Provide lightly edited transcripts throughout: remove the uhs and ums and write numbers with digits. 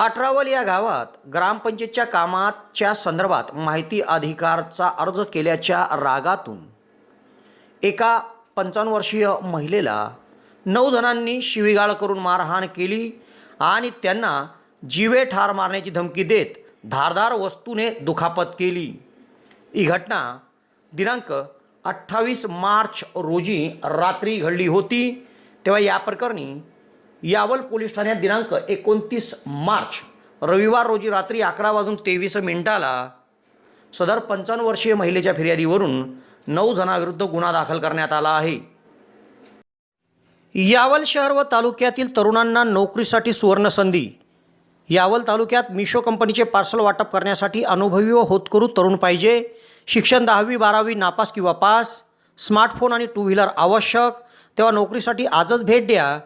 अठरावल या गावात ग्रामपंचायतच्या कामाच्या संदर्भात माहिती अधिकारचा अर्ज केल्याच्या रागातून एका 55 वर्षीय महिलेला 9 जणांनी शिवीगाळ करून मारहाण केली आणि त्यांना जीवे ठार मारण्याची धमकी देत धारदार वस्तूने दुखापत केली। ही घटना दिनांक 28 मार्च रोजी रात्री घडली होती। तेव्हा या प्रकरणी यावल पोलीस ठाण्यात दिनांक 29 मार्च रविवार रोजी रात्री 11:23 सदर 55 वर्षीय महिलेच्या फिर्यादीवरून 9 जणांविरुद्ध गुन्हा दाखल करण्यात आला आहे। यावल शहर व तालुक्यातील तरुणांना नोकरीसाठी सुवर्ण संधी। यावल तालुक्यात मिशो कंपनीचे पार्सल वाटप करण्यासाठी अनुभवी व होतकरू तरुण पाहिजे। शिक्षण 10वी 12वी नापास किंवा पास, स्मार्टफोन आणि 2 व्हीलर आवश्यक। तेव्हा नोकरीसाठी आजच भेट द्या।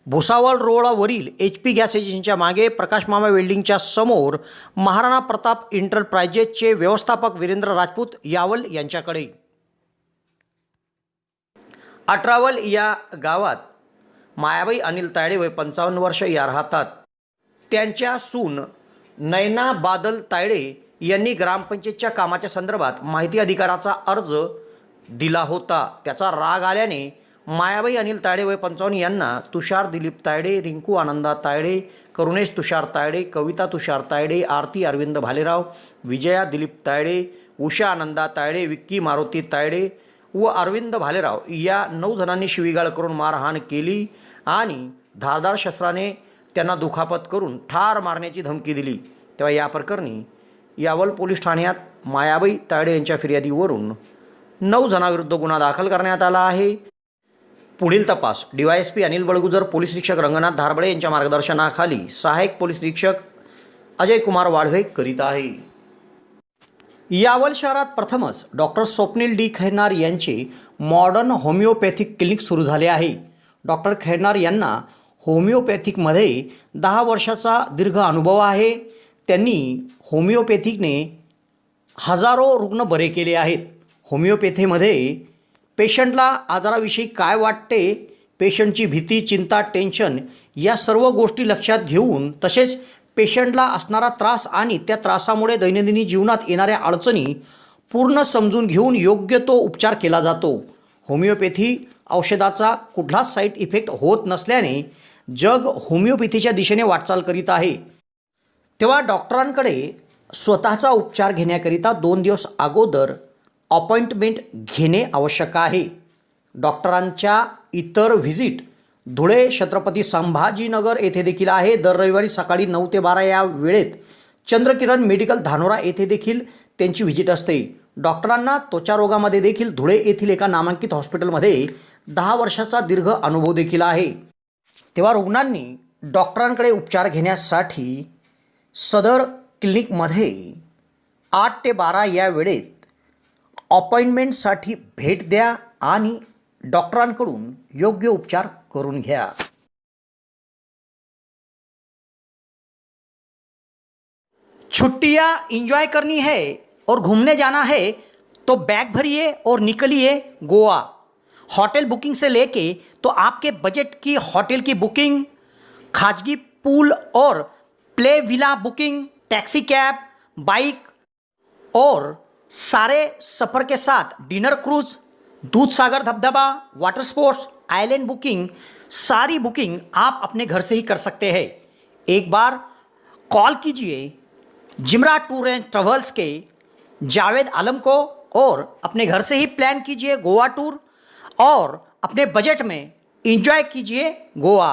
भुसावळ रोडवरील HP गॅस एजन्सीच्या मागे प्रकाश मामा वेल्डिंगच्या समोर महाराणा प्रताप एंटरप्राइजेसचे व्यवस्थापक वीरेंद्र राजपूत यावल यांच्याकडे। अठरावल या गावात मायाबाई अनिल तायडे वय 55 वर्ष या राहतात। त्यांच्या सून नैना बादल तायडे यांनी ग्रामपंचायतच्या कामाच्या संदर्भात माहिती अधिकाराचा अर्ज दिला होता। त्याचा राग आल्याने मायाबाई अनिल तायडे वय 55 यांना तुषार दिलीप तायडे, रिंकू आनंदा तायडे, करुणेश तुषार तायडे, कविता तुषार तायडे, आरती अरविंद भालेराव, विजया दिलीप तायडे, उषा आनंदा तायडे, विक्की मारुती तायडे व अरविंद भालेराव या 9 जणांनी शिवीगाळ करून मारहाण केली आणि धारदार शस्त्राने त्यांना दुखापत करून ठार मारण्याची धमकी दिली। तेव्हा या प्रकरणी यावल पोलीस ठाण्यात मायाबाई तायडे यांच्या फिर्यादीवरून 9 जणांविरुद्ध गुन्हा दाखल करण्यात आला आहे। पुढील तपास DYSP अनिल बळगुजर, पोलीस निरीक्षक रंगनाथ धारबळे यांच्या मार्गदर्शनाखाली सहाय्यक पोलीस निरीक्षक अजय कुमार वाढवे करीत आहे। यावल शहरात प्रथमच डॉक्टर स्वप्नील डी खैरनार यांचे मॉडर्न होमिओपॅथिक क्लिनिक सुरू झाले आहे। डॉक्टर खैरनार यांना होमिओपॅथिकमध्ये 10 वर्षाचा दीर्घ अनुभव आहे। त्यांनी होमिओपॅथिकने हजारो रुग्ण बरे केले आहेत। होमिओपॅथीमध्ये पेशंटला आजाराविषयी काय वाटते, पेशंटची भीती, चिंता, टेन्शन या सर्व गोष्टी लक्षात घेऊन तसेच पेशंटला असणारा त्रास आणि त्या त्रासामुळे दैनंदिन जीवनात येणाऱ्या अडचणी पूर्ण समजून घेऊन योग्य तो उपचार केला जातो। होमिओपॅथी औषधाचा कुठलाच साईड इफेक्ट होत नसल्याने जग होमिओपॅथीच्या दिशेने वाटचाल करीत आहे। तेव्हा डॉक्टरांकडे स्वतःचा उपचार घेण्याकरिता 2 दिवस अगोदर अपॉइंटमेंट घेणे आवश्यक आहे। डॉक्टरांच्या इतर व्हिजिट धुळे, छत्रपती संभाजीनगर येथे देखील आहे। दर रविवारी सकाळी 9 ते 12 या वेळेत चंद्रकिरण मेडिकल धानोरा येथे देखील त्यांची व्हिजिट असते। डॉक्टरांना त्वचा रोगामध्ये देखील धुळे येथील एका नामांकित हॉस्पिटलमध्ये 10 वर्षाचा दीर्घ अनुभव देखील आहे। तेव्हा रुग्णांनी डॉक्टरांकडे उपचार घेण्यासाठी सदर क्लिनिकमध्ये 8 ते 12 या वेळेत अपॉइंटमेंटसाठी भेट द्या आणि डॉक्टरांकडून योग्य उपचार करून घ्या। छुट्टियाँ एंजॉय करनी है और घूमने जाना है तो बैग भरिए और निकलिए गोवा। होटल बुकिंग से लेके तो आपके बजट की होटल की बुकिंग, खाजगी पूल और प्ले विला बुकिंग, टैक्सी कैब, बाइक और सारे सफ़र के साथ डिनर क्रूज़, दूध सागर धबधबा, वाटर स्पोर्ट्स, आइलैंड बुकिंग, सारी बुकिंग आप अपने घर से ही कर सकते हैं। एक बार कॉल कीजिए जिमरा टूर एंड ट्रेवल्स के जावेद आलम को और अपने घर से ही प्लान कीजिए गोवा टूर और अपने बजट में एंजॉय कीजिए गोवा।